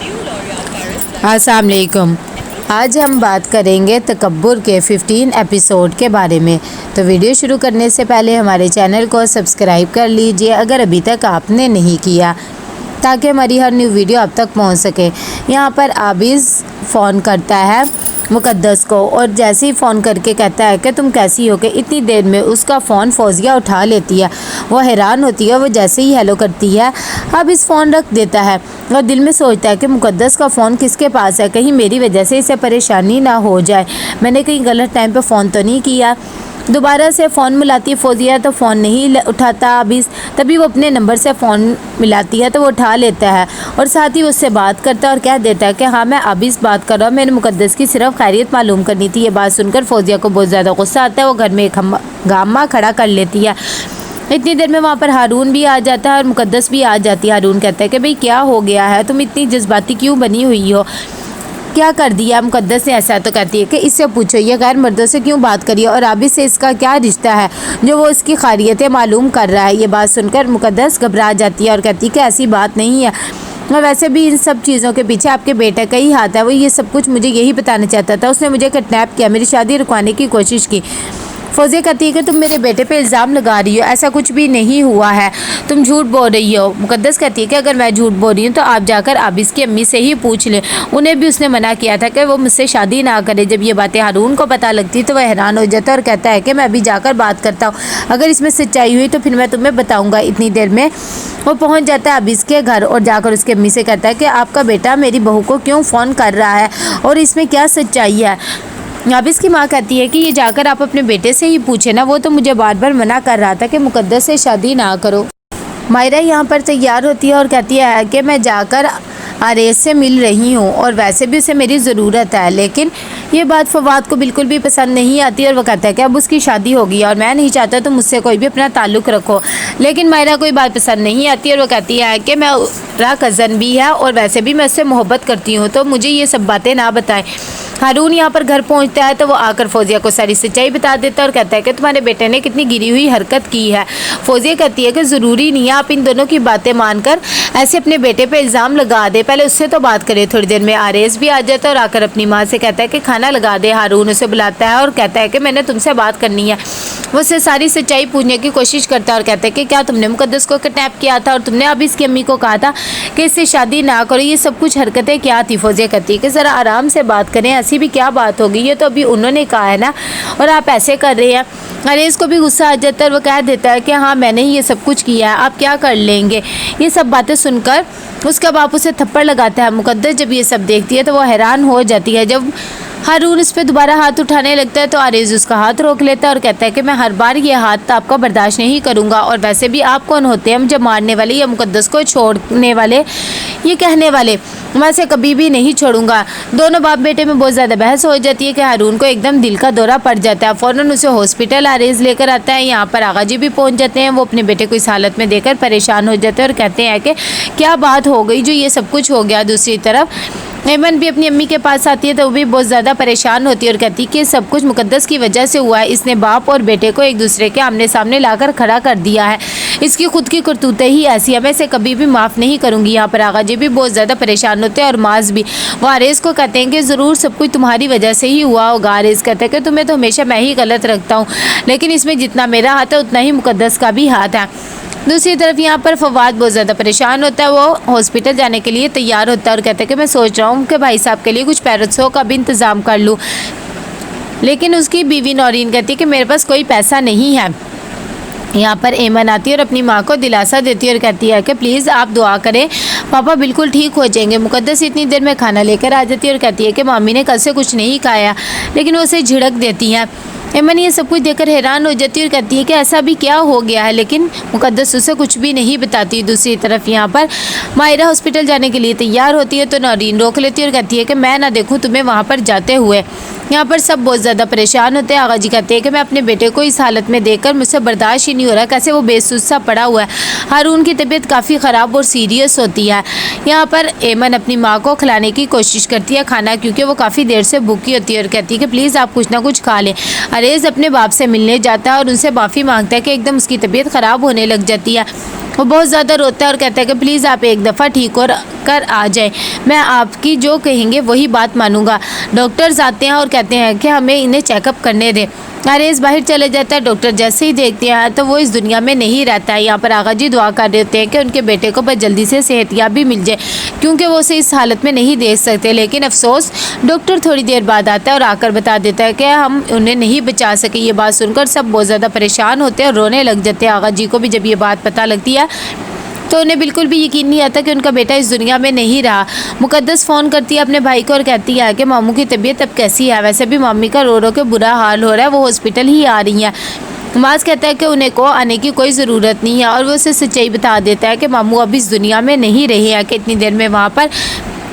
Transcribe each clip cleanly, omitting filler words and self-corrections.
अस्सलाम वालेकुम। आज हम बात करेंगे तकब्बुर के 15 एपिसोड के बारे में। तो वीडियो शुरू करने से पहले हमारे चैनल को सब्सक्राइब कर लीजिए अगर अभी तक आपने नहीं किया, ताकि हमारी हर न्यू वीडियो आप तक पहुंच सके। यहाँ पर आबिज़ फ़ोन करता है मुक़द्दस को और जैसे ही फ़ोन करके कहता है कि तुम कैसी हो, के इतनी देर में उसका फ़ोन फौजिया उठा लेती है। वो हैरान होती है। वो जैसे ही हेलो करती है आबिज़ फ़ोन रख देता है और दिल में सोचता है कि मुक़द्दस का फ़ोन किसके पास है, कहीं मेरी वजह से इसे परेशानी ना हो जाए, मैंने कहीं गलत टाइम पे फ़ोन तो नहीं किया। दोबारा से फ़ोन मिलाती है फौजिया तो फ़ोन नहीं उठाता आबिज़। तभी वो अपने नंबर से फ़ोन मिलाती है तो वो उठा लेता है और साथ ही उससे बात करता है और कह देता है कि हाँ मैं आबिज़ बात कर रहा हूँ, मैंने मुक़द्दस की सिर्फ खैरियत मालूम करनी थी। ये बात सुनकर फौजिया को बहुत ज़्यादा गुस्सा आता है। वो घर में एक गामा खड़ा कर लेती है। इतनी देर में वहाँ पर हारून भी आ जाता है और मुक़द्दस भी आ जाती है। हारून कहता है कि भाई क्या हो गया है, तुम इतनी जज्बाती क्यों बनी हुई हो, क्या कर दिया मुक़द्दस ने ऐसा। तो कहती है कि इससे पूछो ये गैर मर्दों से क्यों बात करिए और आबिज़ से इसका क्या रिश्ता है जो वो इसकी खैरियतें मालूम कर रहा है। ये बात सुनकर मुक़द्दस घबरा जाती है और कहती है कि ऐसी बात नहीं है, और वैसे भी इन सब चीज़ों के पीछे आपके बेटे का ही हाथ है। वो ये सब कुछ मुझे यही बताना चाहता था, उसने मुझे किडनैप किया, मेरी शादी रुकवाने की कोशिश की। फौजिया कहती है कि तुम मेरे बेटे पे इल्ज़ाम लगा रही हो, ऐसा कुछ भी नहीं हुआ है, तुम झूठ बोल रही हो। मुक़द्दस कहती है कि अगर मैं झूठ बोल रही हूँ तो आप जाकर आबिज़ की अम्मी से ही पूछ लें, उन्हें भी उसने मना किया था कि वो मुझसे शादी ना करे। जब ये बातें हारून को पता लगती तो वह हैरान हो जाता है और कहता है कि मैं अभी जाकर बात करता हूँ, अगर इसमें सच्चाई हुई तो फिर मैं तुम्हें बताऊँगा। इतनी देर में वो पहुँच जाता है आबिज़ के घर और जाकर उसकी अम्मी से कहता है कि आपका बेटा मेरी बहू को क्यों फ़ोन कर रहा है और इसमें क्या सच्चाई है। आबिज़ की माँ कहती है कि ये जाकर आप अपने बेटे से ही पूछे ना, वो तो मुझे बार बार मना कर रहा था कि मुक़द्दस से शादी ना करो। मायरा यहाँ पर तैयार होती है और कहती है कि मैं जाकर आरेज़ से मिल रही हूँ और वैसे भी उसे मेरी ज़रूरत है। लेकिन ये बात फवाद को बिल्कुल भी पसंद नहीं आती और वो कहता है कि अब उसकी शादी होगी और मैं नहीं चाहता तो मुझसे कोई भी अपना ताल्लुक़ रखो। लेकिन मायरा कोई बात पसंद नहीं आती और वो कहती है कि मैं मेरा कज़न भी है और वैसे भी मैं उससे मोहब्बत करती हूँ, तो मुझे ये सब बातें ना बताएं। हारून यहाँ पर घर पहुँचता है तो वो आकर फौजिया को सारी सच्चाई बता देता है और कहता है कि तुम्हारे बेटे ने कितनी गिरी हुई हरकत की है। फौजिया कहती है कि ज़रूरी नहीं है आप इन दोनों की बातें मानकर ऐसे अपने बेटे पे इल्ज़ाम लगा दे, पहले उससे तो बात करे। थोड़ी देर में आरेज़ भी आ जाता है और आकर अपनी माँ से कहता है कि खाना लगा दे। हारून उसे बुलाता है और कहता है कि मैंने तुमसे बात करनी है। वो उससे सारी सच्चाई पूछने की कोशिश करता है और कहता है कि क्या तुमने मुक़द्दस को किडनैप किया था और तुमने अब इसकी अम्मी को कहा था कि इससे शादी ना करो, ये सब कुछ हरकतें क्या थी। फौजिया कहती है कि ज़रा आराम से बात करें, ऐसी भी क्या बात होगी, ये तो अभी उन्होंने कहा है ना और आप ऐसे कर रहे हैं। अरेज़ को भी गुस्सा आ जाता है और वो कह देता है कि हाँ मैंने ही ये सब कुछ किया है, आप क्या कर लेंगे। ये सब बातें सुनकर उसका बाप उसे थप्पड़ लगाता है। मुक़द्दस जब ये सब देखती है तो वो हैरान हो जाती है। जब हारून इस पर दोबारा हाथ उठाने लगता है तो आरेज़ उसका हाथ रोक लेता है और कहता है कि मैं हर बार ये हाथ आपका बर्दाश्त नहीं करूँगा, और वैसे भी आप कौन होते हैं मुझे मारने वाले या मुक़द्दस को छोड़ने वाले, ये कहने वाले, मैं इसे कभी भी नहीं छोड़ूंगा। दोनों बाप बेटे में बहुत ज़्यादा बहस हो जाती है कि हारून को एकदम दिल का दौरा पड़ जाता है। फ़ौरन उसे हॉस्पिटल आरेज़ लेकर आता है। यहाँ पर आगा जी भी पहुँच जाते हैं। वो अपने बेटे को इस हालत में देखकर परेशान हो जाते हैं और कहते हैं कि क्या बात हो गई जो ये सब कुछ हो गया। दूसरी तरफ ऐमन भी अपनी अम्मी के पास आती है तो वो भी बहुत ज़्यादा परेशान होती है और कहती है कि सब कुछ मुक़द्दस की वजह से हुआ है, इसने बाप और बेटे को एक दूसरे के आमने सामने लाकर खड़ा कर दिया है, इसकी खुद की करतूतें ही ऐसी है, मैं इसे कभी भी माफ़ नहीं करूँगी। यहाँ पर आगा जी भी बहुत ज़्यादा परेशान होते हैं और माज भी। वो आरेज़ को कहते हैं कि ज़रूर सब कुछ तुम्हारी वजह से ही हुआ होगा। आरेज़ कहते हैं कि तुम्हें तो हमेशा मैं ही गलत रखता हूँ, लेकिन इसमें जितना मेरा हाथ है उतना ही मुक़द्दस का भी हाथ है। दूसरी तरफ यहाँ पर फवाद बहुत ज़्यादा परेशान होता है। वो हॉस्पिटल जाने के लिए तैयार होता है और कहता है कि मैं सोच रहा हूँ कि भाई साहब के लिए कुछ पैरों का भी इंतज़ाम कर लूँ, लेकिन उसकी बीवी नौरीन कहती है कि मेरे पास कोई पैसा नहीं है। यहाँ पर ऐमन आती है और अपनी माँ को दिलासा देती है और कहती है कि प्लीज़ आप दुआ करें, पापा बिल्कुल ठीक हो जाएंगे। मुक़द्दस इतनी देर में खाना लेकर आ जाती है और कहती है कि मामी ने कल से कुछ नहीं खाया, लेकिन वो उसे झिड़क देती हैं। ऐमन ये सब कुछ देखकर हैरान हो जाती है और कहती है कि ऐसा भी क्या हो गया है, लेकिन मुक़द्दस उसे कुछ भी नहीं बताती। दूसरी तरफ यहाँ पर मायरा हॉस्पिटल जाने के लिए तैयार होती है तो नौरीन रोक लेती है और कहती है कि मैं ना देखूँ तुम्हें वहाँ पर जाते हुए। यहाँ पर सब बहुत ज़्यादा परेशान होते हैं। आगा जी कहते हैं कि मैं अपने बेटे को इस हालत में देखकर मुझसे बर्दाश्त ही नहीं हो रहा, कैसे वो बेसुध सा पड़ा हुआ है। हारून की तबीयत काफ़ी ख़राब और सीरियस होती है। यहाँ पर ऐमन अपनी माँ को खिलाने की कोशिश करती है खाना, क्योंकि वो काफ़ी देर से भूखी होती है और कहती है कि प्लीज़ आप कुछ ना कुछ खा लें। अरेज़ अपने बाप से मिलने जाता है और उनसे माफ़ी मांगता है कि एकदम उसकी तबीयत ख़राब होने लग जाती है। वो बहुत ज़्यादा रोता है और कहता है कि प्लीज़ आप एक दफ़ा ठीक हो कर आ जाए, मैं आपकी जो कहेंगे वही बात मानूंगा। डॉक्टर्स आते हैं और कहते हैं कि हमें इन्हें चेकअप करने दें। आरेज बाहर चले जाता है। डॉक्टर जैसे ही देखते हैं तो वो इस दुनिया में नहीं रहता है। यहाँ पर आगा जी दुआ कर रहे होते हैं कि उनके बेटे को बस जल्दी से सेहतयाबी मिल जाए, क्योंकि वो उसे इस हालत में नहीं देख सकते। लेकिन अफसोस डॉक्टर थोड़ी देर बाद आता है और आकर बता देता है कि हम उन्हें नहीं बचा सके। ये बात सुनकर सब बहुत ज़्यादा परेशान होते हैं और रोने लग जाते हैं। आगा जी को भी जब ये बात पता लगती है तो उन्हें बिल्कुल भी यकीन नहीं आता कि उनका बेटा इस दुनिया में नहीं रहा। मुकद्दस फ़ोन करती है अपने भाई को और कहती है कि मामू की तबीयत अब कैसी है। वैसे भी मम्मी का रो रो के बुरा हाल हो रहा है, वो हॉस्पिटल ही आ रही हैं। माज कहता है कि उन्हें को आने की कोई ज़रूरत नहीं है और वो उसे सच्चाई बता देता है कि मामू अब इस दुनिया में नहीं रहे हैं। कि इतनी देर में वहाँ पर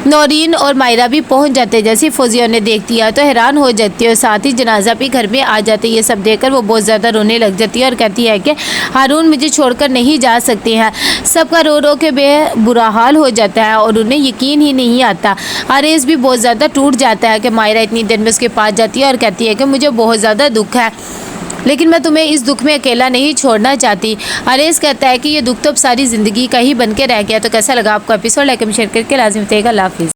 नौरीन और मायरा भी पहुंच जाते हैं। जैसे फौजिया ने देखती है तो हैरान हो जाती है और साथ ही जनाजा भी घर में आ जाते हैं। ये सब देखकर वो बहुत ज़्यादा रोने लग जाती है और कहती है कि हारून मुझे छोड़कर नहीं जा सकते हैं। सबका रो रो के बुरा हाल हो जाता है और उन्हें यकीन ही नहीं आता। आरेज भी बहुत ज़्यादा टूट जाता है कि मायरा इतनी देर में उसके पास जाती है और कहती है कि मुझे बहुत ज़्यादा दुख है, लेकिन मैं तुम्हें इस दुख में अकेला नहीं छोड़ना चाहती। आरेज कहता है कि ये दुख तो अब सारी ज़िंदगी का ही बन के रह गया। तो कैसा लगा आपको एपिसोड? लाइक शेयर करके लाजिम बताइएगा। अल्लाह हाफिज़।